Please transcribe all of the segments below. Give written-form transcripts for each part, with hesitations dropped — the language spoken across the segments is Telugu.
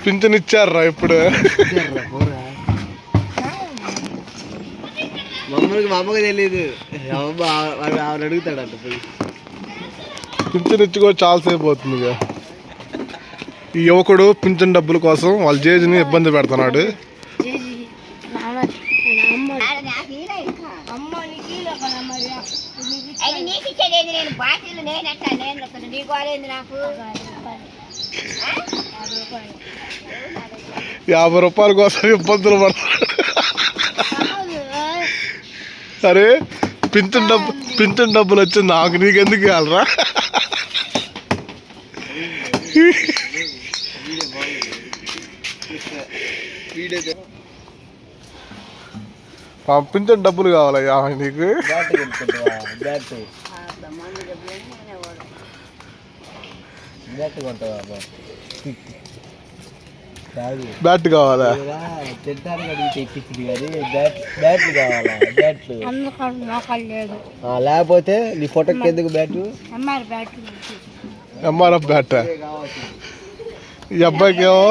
పింఛన్ ఇచ్చారా ఇప్పుడు? మా అమ్మకి తెలియదు, ఆవిడ అడుగుతాడంట. పింఛన్ ఇచ్చి కూడా చాలాసేపు అవుతుంది. ఈ యువకుడు పింఛన్ డబ్బుల కోసం వాళ్ళ జేజీని ఇబ్బంది పెడుతున్నాడు. ₹50 కోసం ఇబ్బందులు పడతాడు. సరే పింఛన్ డబ్బులు వచ్చింది నాకు, నీకెందుకు ఇవ్వాలరా? పింఛన్ డబ్బులు కావాలయ్యా నీకు? బ్యాట్ కావాలా? లేకపోతే నీ ఫోటోకి ఎందుకు బ్యాట్? MRF bat. ఈ అబ్బాయికి ఏమో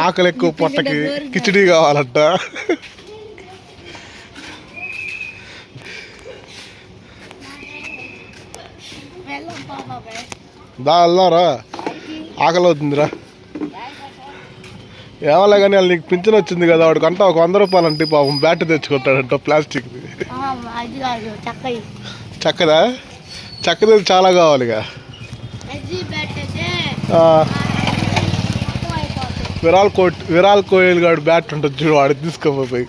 ఆకలి ఎక్కువ, పొట్టకి కిచిడీ కావాలంట. దా వెళ్దాంరా, ఆకలి అవుతుందిరా. ఏమలే కానీ వాళ్ళు నీకు పింఛన్ వచ్చింది కదా, వాడికంట ఒక ₹100 అంటే పాపం బ్యాట్ తెచ్చుకుంటాడంట ప్లాస్టిక్. చక్కదా? చక్కది చాలా కావాలిగా. విరాల్ కోహ్లీ గారు బ్యాట్ ఉంటుంది చూడు, వాడికి తీసుకోపోయి.